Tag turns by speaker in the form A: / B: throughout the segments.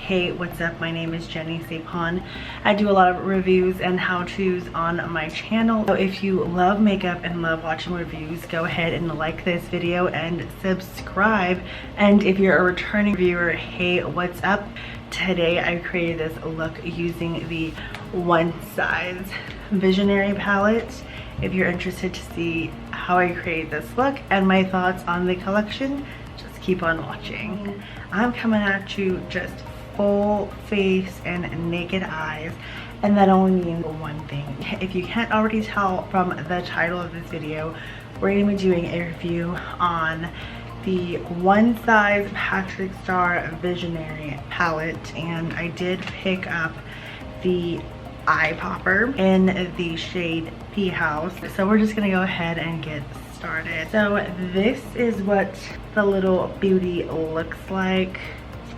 A: Hey, what's up? My name is Jenny Sapon. I do a lot of reviews and how-tos on my channel. So if you love makeup and love watching reviews, go ahead and like this video and subscribe. And if you're a returning viewer, hey, what's up? Today I created this look using the One Size Visionary palette. If you're interested to see how I create this look and my thoughts on the collection, just keep on watching. I'm coming at you just full face and naked eyes, and that only means one thing. If you can't already tell from the title of this video, we're going to be doing a review on the One Size Patrick Star Visionary palette, and I did pick up the eye popper in the shade Pea House. So we're just gonna go ahead and get started. So this is what the little beauty looks like.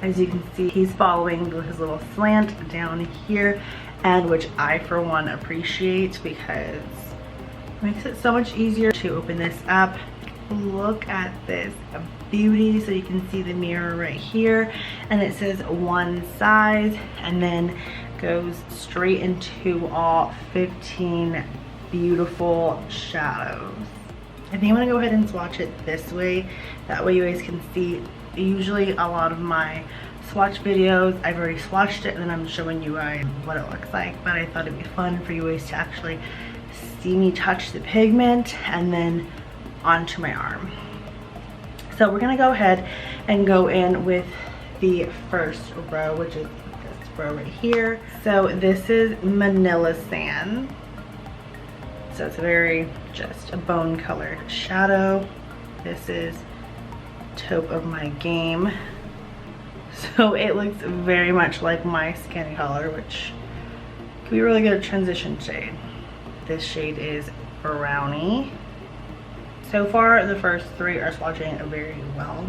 A: As you can see, he's following his little slant down here, and which I for one appreciate because it makes it so much easier to open this up. Look at this beauty. So you can see the mirror right here, and it says One Size, and then goes straight into all 15 beautiful shadows. I think I'm gonna go ahead and swatch it this way. That way you guys can see. Usually a lot of my swatch videos, I've already swatched it and then I'm showing you guys what it looks like, but I thought it'd be fun for you guys to actually see me touch the pigment and then onto my arm. So we're gonna go ahead and go in with the first row, which is this row right here. So this is Manila Sand. So it's a very just a bone colored shadow. This is Taupe of My Game. So it looks very much like my skin color, which could be a really good transition shade. This shade is Brownie. So far the first three are swatching very well.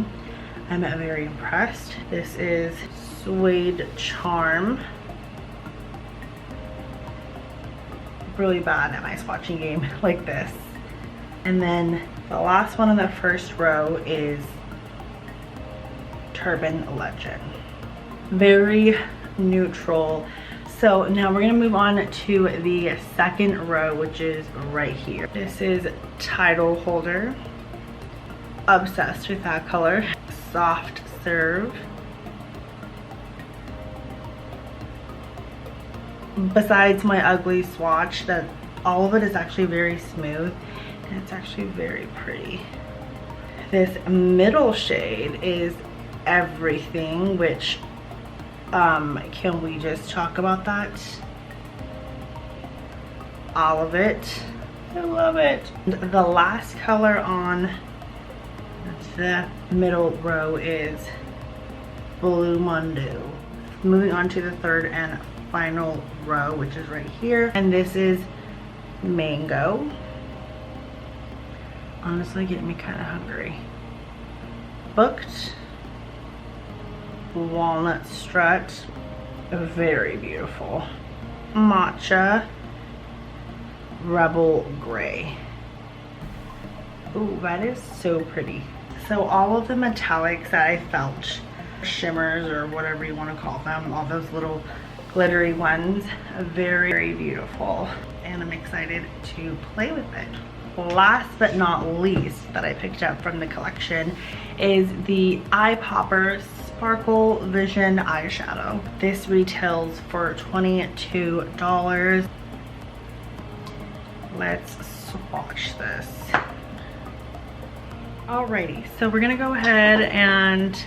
A: I'm very impressed. This is Suede Charm. Really bad at my swatching game like this. And then the last one in the first row is Turban Legend. Very neutral. So now we're gonna move on to the second row, which is right here. This is Title Holder. Obsessed with that color. Soft Serve. Besides my ugly swatch, that all of it is actually very smooth and it's actually very pretty. This middle shade is Everything, which can we just talk about that? All of it. I love it. The last color on the middle row is Blue Mondo. Moving on to the third and final row, which is right here, and this is Mango. Honestly getting me kind of hungry. Booked. Walnut Strut. Very beautiful. Matcha. Rebel Gray. Ooh, that is so pretty. So all of the metallics that I felt, shimmers or whatever you want to call them, all those little glittery ones, very, very beautiful, and I'm excited to play with it. Last but not least that I picked up from the collection is the Eye Popper Sparkle Vision eyeshadow. This retails for $22. Let's swatch this. Alrighty, so we're gonna go ahead and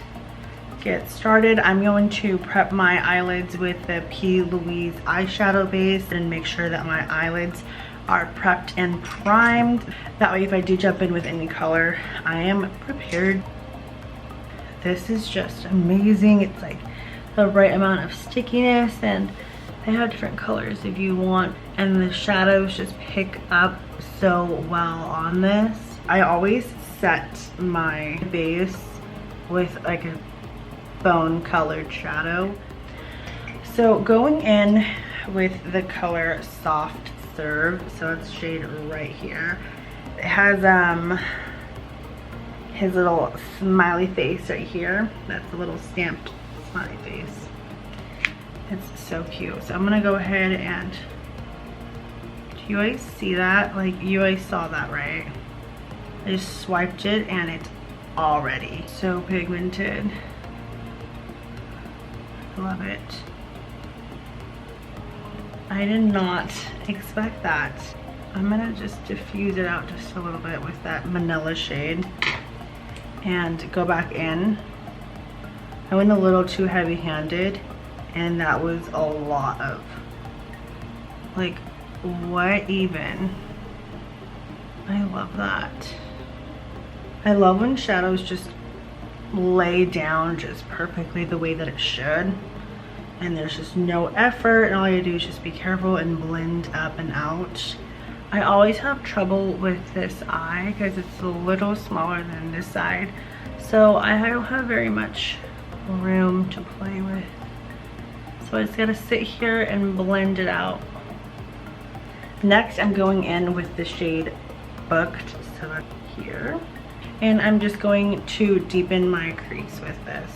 A: get started. I'm going to prep my eyelids with the P. Louise eyeshadow base and make sure that my eyelids are prepped and primed. That way if I do jump in with any color, I am prepared. This is just amazing. It's like the right amount of stickiness, and they have different colors if you want, and the shadows just pick up so well on this. I always set my base with like a bone colored shadow. So going in with the color Soft Serve, so it's shade right here. It has his little smiley face right here. That's a little stamped smiley face. It's so cute. So I'm gonna go ahead and, do you guys see that? Like, you guys saw that, right? I just swiped it and it's already so pigmented. Love it. I did not expect that. I'm gonna just diffuse it out just a little bit with that vanilla shade and go back in. I went a little too heavy-handed and that was a lot of, like, what even? I love that. I love when shadows just lay down just perfectly the way that it should, and there's just no effort, and all you do is just be careful and blend up and out. I always have trouble with this eye because it's a little smaller than this side, so I don't have very much room to play with. So I just gotta sit here and blend it out. Next, I'm going in with the shade Booked, so that's here. And I'm just going to deepen my crease with this.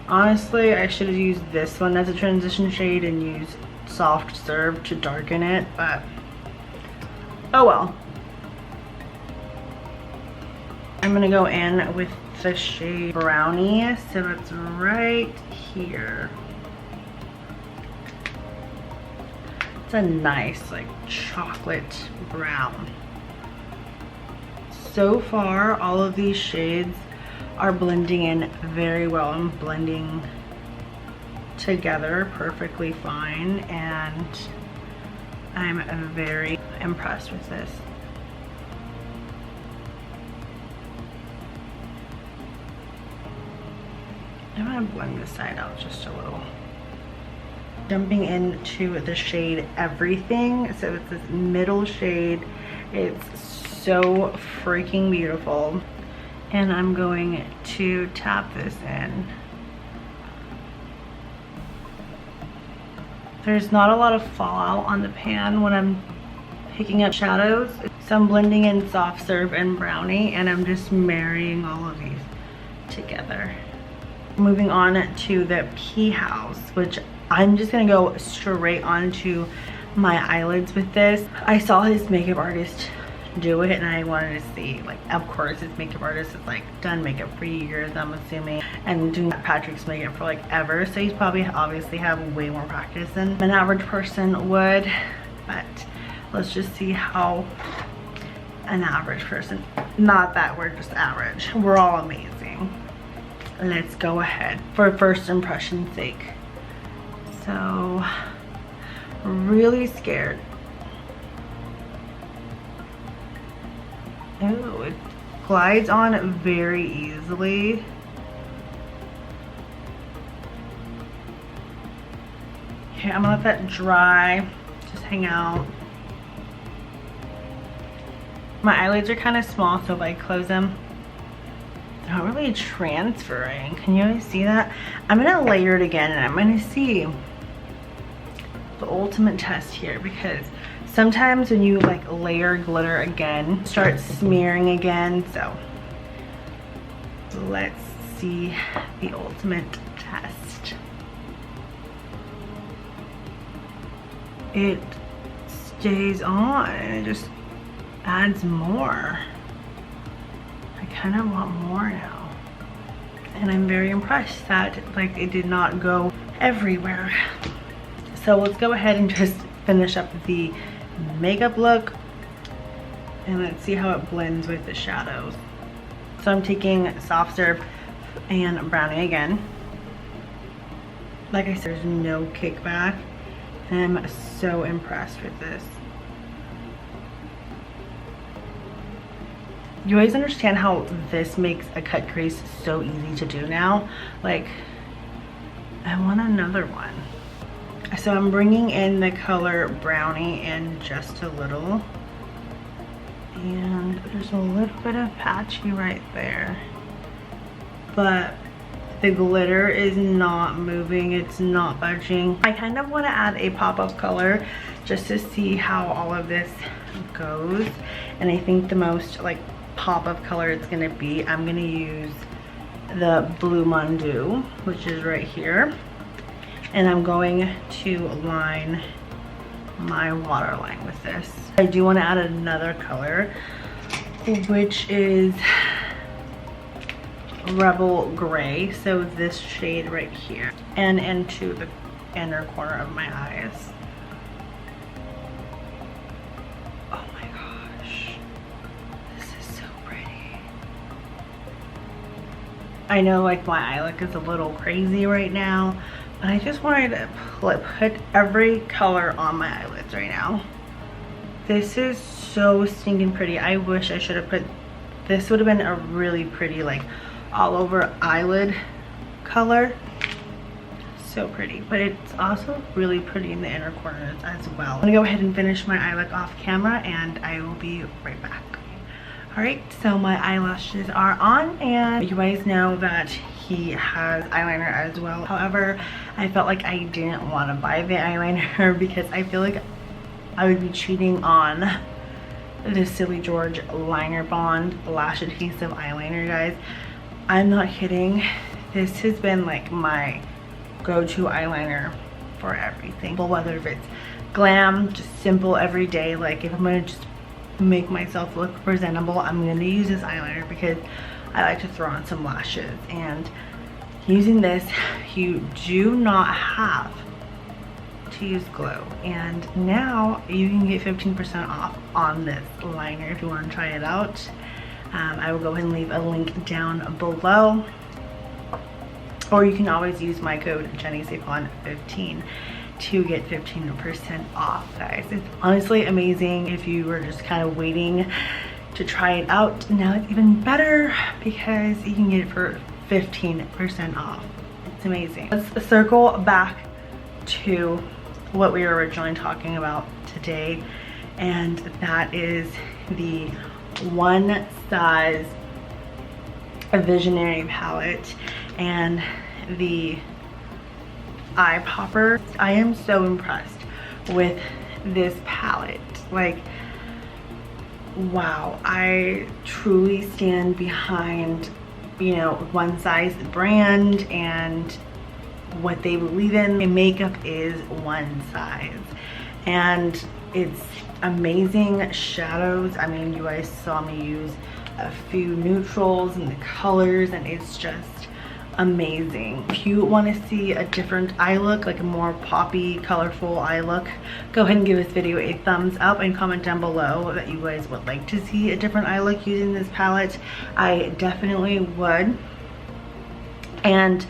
A: Honestly, I should have used this one as a transition shade and used Soft Serve to darken it, but oh well. I'm gonna go in with the shade Brownie, so it's right here. It's a nice, like, chocolate brown. So far, all of these shades are blending in very well and blending together perfectly fine, and I'm very impressed with this. I'm gonna blend this side out just a little. Jumping into the shade Everything, so it's this middle shade. It's so freaking beautiful, and I'm going to tap this in. There's not a lot of fallout on the pan when I'm picking up shadows, so I'm blending in Soft Serve and Brownie, and I'm just marrying all of these together. Moving on to the Pea House, which I'm just gonna go straight onto my eyelids with this. I saw his makeup artist do it and I wanted to see, like, of course his makeup artist has like done makeup for years, I'm assuming, and doing Patrick's makeup for like ever, so he's probably obviously have way more practice than an average person would, but let's just see how an average person, not that we're just average, we're all amazing. Let's go ahead for first impression's sake. So really scared. Oh, it glides on very easily. Okay, I'm gonna let that dry, just hang out. My eyelids are kind of small, so if I close them, they're not really transferring. Can you guys see that? I'm gonna layer it again and I'm gonna see the ultimate test here, because sometimes when you like layer glitter again, it starts smearing again. So let's see the ultimate test. It stays on and it just adds more. I kind of want more now, and I'm very impressed that like it did not go everywhere. So let's go ahead and just finish up the makeup look and let's see how it blends with the shadows. So I'm taking Soft Serve and Brownie again. Like I said, there's no kickback, and I'm so impressed with this. You guys understand how this makes a cut crease so easy to do now? Like, I want another one. So I'm bringing in the color Brownie in just a little, and there's a little bit of patchy right there, but the glitter is not moving, it's not budging. I kind of want to add a pop of color just to see how all of this goes, and I think the most like pop of color it's gonna be, I'm gonna use the Blue Mondew, which is right here. and I'm going to line my waterline with this. I do want to add another color, which is Rebel Gray, so this shade right here, and into the inner corner of my eyes. Oh my gosh, this is so pretty. I know like my eye look is a little crazy right now, but I just wanted to put every color on my eyelids right now. This is so stinking pretty. I wish I should have put, this would have been a really pretty like all over eyelid color. So pretty, but it's also really pretty in the inner corners as well. I'm gonna go ahead and finish my eye look off camera and I will be right back. Alright, so my eyelashes are on, and you guys know that he has eyeliner as well. However, I felt like I didn't want to buy the eyeliner because I feel like I would be cheating on the Silly George Liner Bond Lash Adhesive eyeliner, guys. I'm not kidding. This has been like my go-to eyeliner for everything. But whether if it's glam, just simple everyday, like if I'm gonna just make myself look presentable, I'm gonna use this eyeliner because I like to throw on some lashes. And using this, you do not have to use glue, and now you can get 15% off on this liner if you want to try it out. I will go ahead and leave a link down below, or you can always use my code JennySaveOn15 to get 15% off, guys. It's honestly amazing. If you were just kind of waiting to try it out, now it's even better because you can get it for 15% off. It's amazing. Let's circle back to what we were originally talking about today, and that is the One Size Visionary palette and the eye popper. I am so impressed with this palette. Like, wow, I truly stand behind, you know, One Size brand and what they believe in. My makeup is One Size, and it's amazing shadows. I mean, you guys saw me use a few neutrals and the colors, and it's just amazing. If you want to see a different eye look, like a more poppy, colorful eye look, go ahead and give this video a thumbs up and comment down below that you guys would like to see a different eye look using this palette. I definitely would. And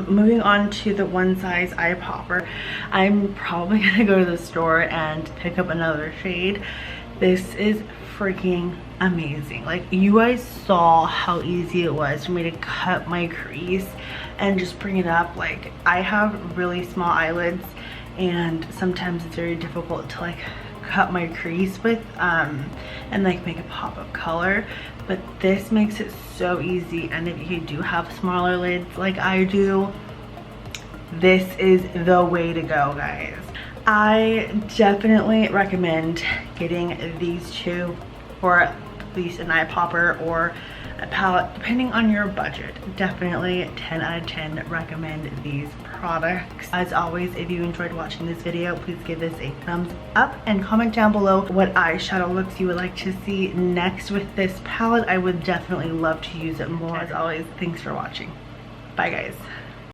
A: moving on to the One Size eye popper, I'm probably gonna go to the store and pick up another shade. This is freaking amazing. Like, you guys saw how easy it was for me to cut my crease and just bring it up. Like, I have really small eyelids, and sometimes it's very difficult to like cut my crease with and like make a pop of color, but this makes it so easy. And if you do have smaller lids like I do, this is the way to go, guys. I definitely recommend getting these two, or at least an eye popper or a palette, depending on your budget. Definitely 10 out of 10 recommend these products. As always, if you enjoyed watching this video, please give this a thumbs up and comment down below what eyeshadow looks you would like to see next with this palette. I would definitely love to use it more. As always, thanks for watching. Bye, guys.